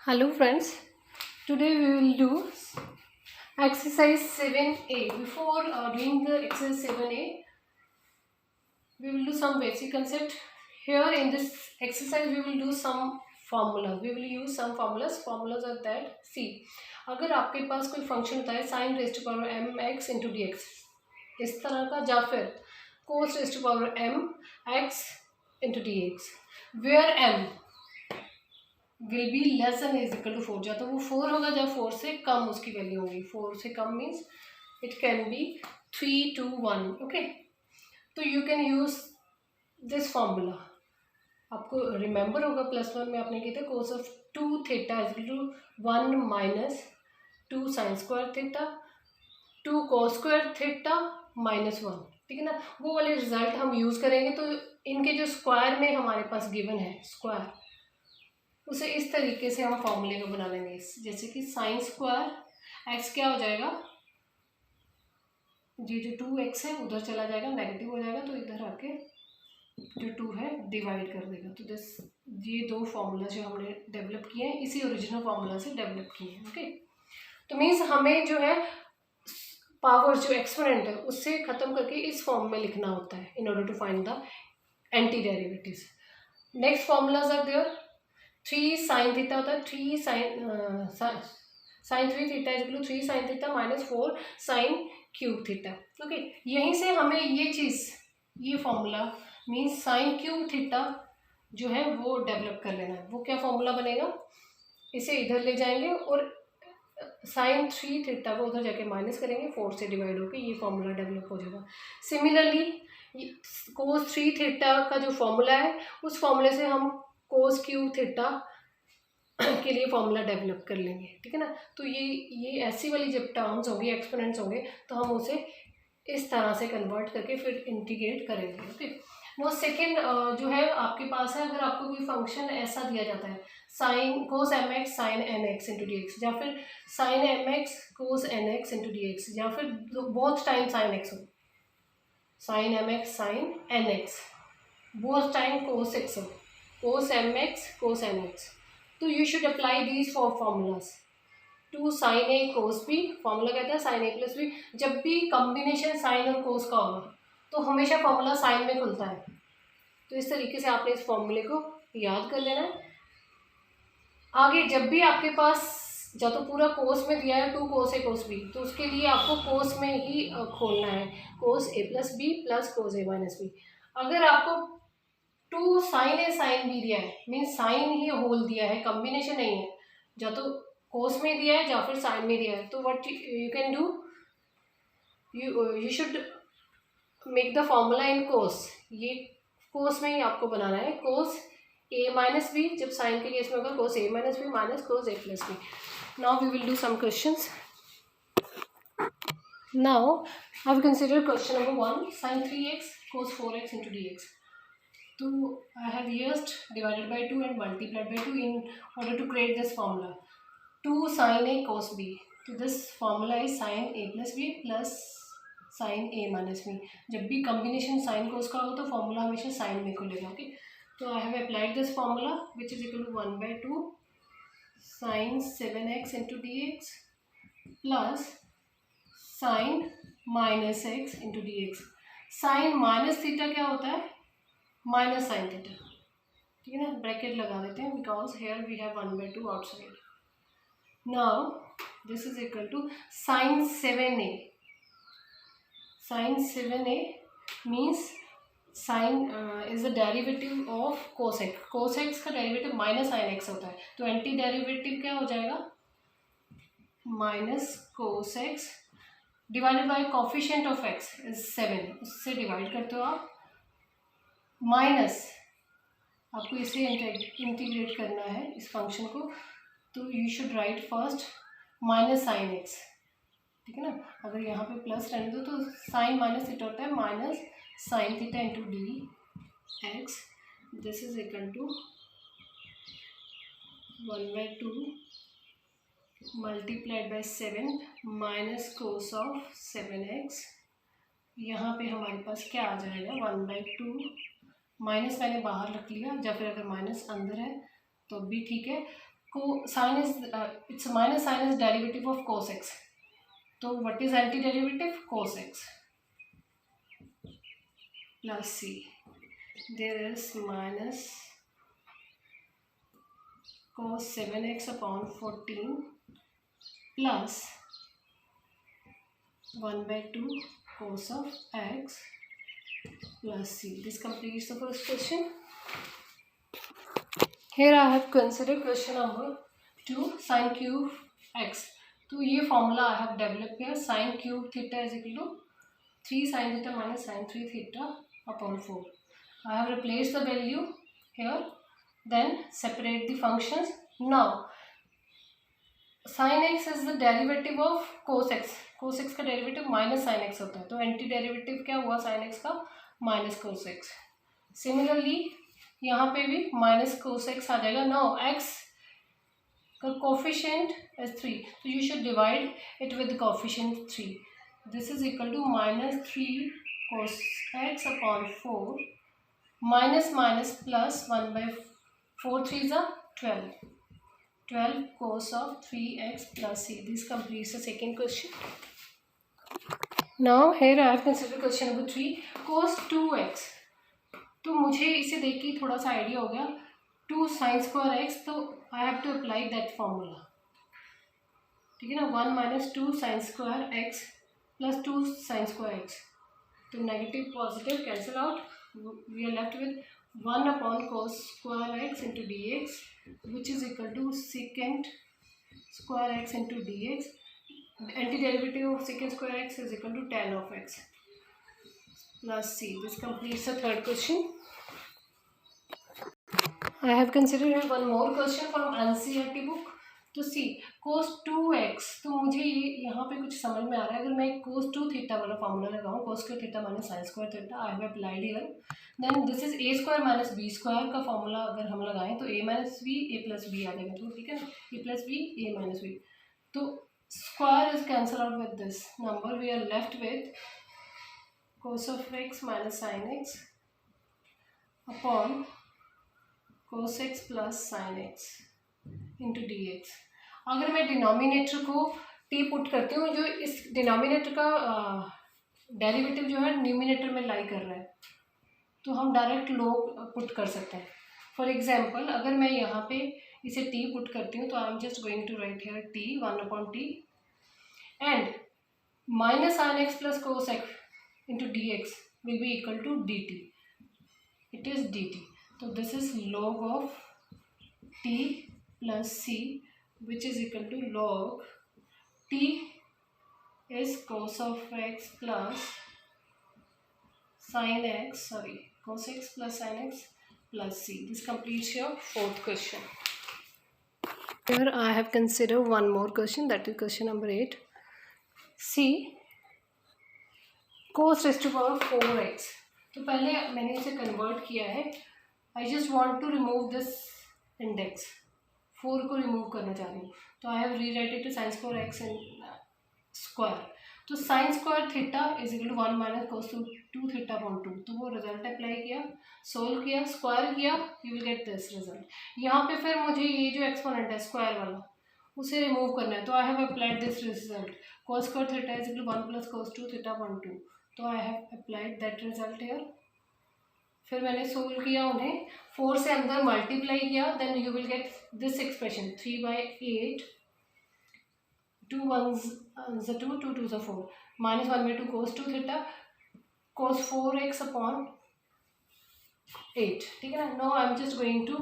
Hello friends, today we will do exercise 7a. Before doing the exercise 7a, we will do some basic concept. Here in this exercise we will do some formulas. We will use some formulas. Formulas are that see, अगर आपके पास कोई function होता है sin raised to power m x into dx इस तरह का, या फिर cos raised to power m x into dx where m will be less than is equal to 4, या तो वो 4 होगा या 4 से कम उसकी वैल्यू होगी. 4 से कम means it can be 3, 2, 1. Okay, तो you can use this formula. आपको रिमेंबर होगा +1 में आपने किया था cos of 2 theta is equal to 1 minus 2 sine square theta 2 cos square theta -1. ठीक है ना, वो वाले रिजल्ट हम यूज़ करेंगे. तो इनके जो स्क्वायर में हमारे पास गिवन है स्क्वायर, उसे इस तरीके से हम फॉर्मूले को बना लेंगे. जैसे कि साइन स्क्वायर एक्स क्या हो जाएगा, जो 2x है उधर चला जाएगा, नेगेटिव हो जाएगा, तो इधर आके जो 2 है डिवाइड कर देगा. तो ये दो फार्मूला जो हमने डेवलप किए हैं इसी ओरिजिनल फार्मूला से डेवलप किए हैं. ओके, तो मीन्स हमें जो है पावर जो एक्सपोनेंट है उससे ख़त्म करके इस फॉर्म में लिखना होता है in order to find the anti derivatives. Next formulas are there. 3 sine theta होता है 3 sine 3 theta is equal to 3 sine theta -4 sine cube theta. Okay, यहीं से हमें ये formula means sine cube theta जो है वो डेवलप कर लेना है. वो क्या फॉर्मूला बनेगा, इसे इधर ले जाएंगे और साइन 3 थीटा को उधर जाके माइनस करेंगे, 4 से डिवाइड होकर ये फॉर्मूला डेवलप हो जाएगा. सिमिलरली कोस 3 थीटा का जो फॉर्मूला है उस फॉर्मूले से हम कोस क्यूब थीटा के लिए फॉर्मूला डेवलप कर लेंगे. ठीक है ना, तो ये ऐसी वाली जब टर्म्स होंगी, एक्सपोनेंट्स होंगे, तो हम उसे इस तरह से कन्वर्ट करके फिर इंटीग्रेट करेंगे. ओके, वो सेकेंड जो है आपके पास है, अगर आपको कोई फंक्शन ऐसा दिया जाता है sine cos M X sine N X into D X, या फिर sine M X cos N X into D X, या फिर बोथ टाइम साइन एक्स हो, sine M X sine N X, both time cos X हो, cos mx cos nx. तो you should apply these four formulas to sine A cos B. Formula कहता है sign ए plus B. जब भी combination sign और कोस का होगा तो हमेशा फॉर्मूला साइन में खुलता है. तो इस तरीके से आपने इस फॉर्मूले को याद कर लेना है. आगे जब भी आपके पास या तो पूरा कोस में दिया है 2 कोस ए कोस बी, तो उसके लिए आपको कोस में ही खोलना है, cos A plus B plus cos A minus B. अगर आपको 2 साइन ए साइन बी दिया है मीन्स साइन ही होल दिया है, कॉम्बिनेशन नहीं है, या तो कोस में दिया है या फिर साइन में दिया है, तो what you can do, you should make the formula in cos. ये कोस में ही आपको बनाना है, कोस ए माइनस बी. जब साइन के केस में होगा cos A minus B minus cos A plus B. Now we will do some questions. Now I will consider question number 1, sine 3x cos 4x into dx. So I have used divided by 2 and multiplied by 2 in order to create this formula. 2 sin a cos b. So this formula is sin a plus b plus sin a minus b. जब भी combination sin cos का हो तो formula हमेशा sin में खुलेगा. Okay, तो I have applied this formula which is equal to 1 by 2 sin 7x into dx plus sin minus x into dx. sin minus theta क्या होता है, माइनस साइन थीटा. ठीक है ना, ब्रैकेट लगा देते हैं because here we have 1 by 2 outside. Now this is equal to sine 7a. Sine 7a means sine is the derivative of cos x. Cos x का डेरिवेटिव माइनस साइन एक्स होता है, तो एंटी डेरिवेटिव क्या हो जाएगा, minus cos x divided by coefficient of x is 7. उससे divide करते हो आप, माइनस आपको इसे इंटीग्रेट करना है इस फंक्शन को, तो you should right first minus sine x. ठीक है ना, अगर यहाँ पे प्लस रहने दो तो साइन माइनस थीटा होता है minus sine theta into D x. This is equal to 1 by 2 multiplied by 7 minus cos of 7x. यहाँ पे हमारे पास क्या आ जाएगा, 1 by 2 माइनस मैंने बाहर रख लिया, या फिर अगर माइनस अंदर है तो भी ठीक है. Sine is it's minus sign is derivative of cos x. So what is antiderivative? Cos x plus c. There is minus cos 7x upon 14 plus 1 by 2 cos of x plus c. This completes the first question. Here I have considered question number 2, sin cube x. तो ये formula I have develop किया, sin cube theta is equal to 3 sin theta minus sin 3 theta upon 4. I have replaced the value here, then separate the functions. Now sin x is the derivative of cos x. cos x का derivative minus sin x होता है, तो anti derivative क्या हुआ sin x का? Minus cos x. Similarly यहाँ पे भी माइनस cos x आ जाएगा. नो x का coefficient is 3, so you should divide it with the coefficient 3. This is equal to minus 3 cos x upon 4 minus minus plus 1 by 4 3s are 12 cos of 3x plus c. This completes the second question. Now here I have considered question number 3, cos 2x. तो मुझे इसे देख के थोड़ा सा idea हो गया, 2 sin square x, तो I have to apply that formula. ठीक है ना, 1 minus 2 sin square x plus 2 sin square x. तो negative positive cancel out, we are left with 1 upon cos square x into dx which is equal to secant square x into dx. Antiderivative of secant square x is equal to tan of x plus c. This completes the third question. I have considered here one more question from NCERT book. तो सी cos 2x, तो मुझे ये यहाँ पे कुछ समझ में आ रहा है. अगर मैं cos 2 थीटा वाला फॉर्मूला लगाऊँ, cos square theta minus sine square theta, I have applied here. Then this is A square minus B square का फॉर्मूला अगर हम लगाएं तो A minus B A plus B आ जाएगा. तो ठीक है ना, A plus B A minus B. तो square is cancel out with this number. We are left with cos of x minus sin x upon cos x plus sin x into D x. अगर मैं denominator को T put करती हूँ, जो इस denominator का derivative जो है न्यूमिनेटर में लाई कर रहा है, तो हम डायरेक्ट लोग पुट कर सकते हैं. फॉर एग्जांपल अगर मैं यहाँ पे इसे टी पुट करती हूँ, तो I am just going to write here T 1 upon T and minus sine X plus cos X into D X will be equal to D T. It is D T. तो this is log of T plus c which is equal to log t is cos of x plus sin x, cos x plus sin x plus c. This completes your fourth question. Here I have considered one more question, that is question number 8. c cos raised to power 4x. तो पहले मैंने इसे convert किया है. I just want to remove this index. 4 को remove करना चाह रही हूँ, तो I have rewrited to sine square X in square. तो sine square theta is equal to 1 minus cos 2 theta upon 2. तो वो रिजल्ट अप्लाई किया, सोल्व किया, स्क्वायर किया, you will get this result. यहाँ पे फिर मुझे ये जो एक्सपोनेंट है स्क्वायर वाला, उसे रिमूव करना है. तो I have applied this result, cos square theta is equal to 1 plus cos 2 theta upon 2. तो I have applied that result here. फिर मैंने सोल्व किया उन्हें, 4 से अंदर मल्टीप्लाई किया, then you will get this expression 3/8, 2 1s 2, 2 2s 4, minus 1 by 2 cos 2 theta cos 4x upon 8. ठीक है ना. No I am just going to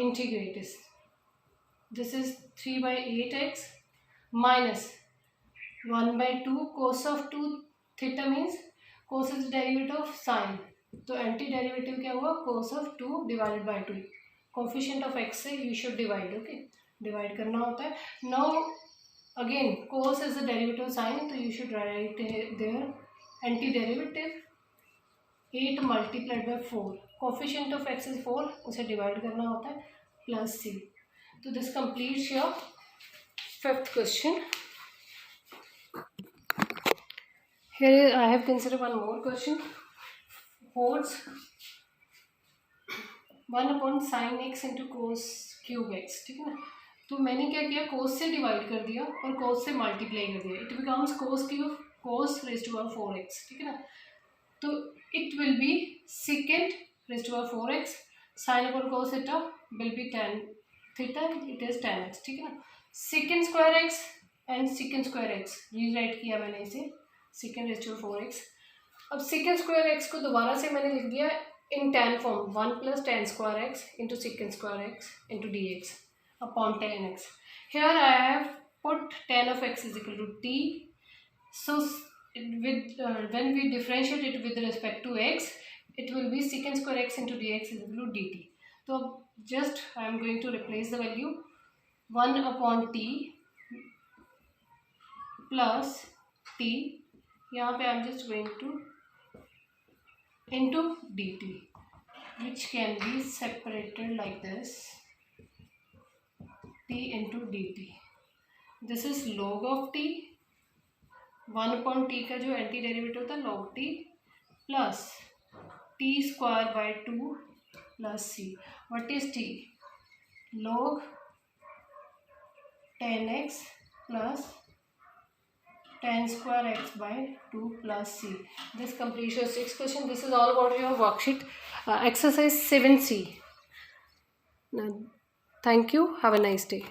integrate this. This is 3/8x minus 1 by 2 cos of 2 theta means cos is derivative of sine. तो anti derivative क्या हुआ, cos ऑफ 2 divided by 2. Coefficient of x से you should divide. Okay, divide करना होता है. Now again cos is the derivative of sine, तो you should write there anti derivative 8 multiplied by 4. Coefficient of x is 4, उसे divide करना होता है, plus c. तो this completes your fifth question. Here I have considered one more question. Holds 1/sin x into cos cube x, ठीक है ना। तो मैंने क्या किया, कोस से डिवाइड कर दिया और कोस से मल्टीप्लाई कर दिया, it becomes cos cube cos raise to power 4x, ठीक है ना। तो it will be secant raise to power 4x, sine upon cos theta will be tan theta, it is tan x, ठीक है ना। secant square x and secant square x rewrite किया मैंने इसे, secant raise to power 4x। अब secant square x को दोबारा से मैंने लिख दिया इन tan form, 1 + tan square x into secant square x into dx upon tan x. Here I have put tan of x is equal to t. So when we differentiate it with respect to x, it will be secant square x into dx is equal to dt. So just I am going to replace the value 1 upon t plus t. यहाँ पे I am just going to into dt, which can be separated like this, t into dt. This is log of t, 1 upon t का जो anti derivative होता है log t plus t square by 2 plus c. What is t? log tan x plus tan square x by 2 plus c. This completes your 6th question. This is all about your worksheet exercise 7c. Now, thank you. Have a nice day.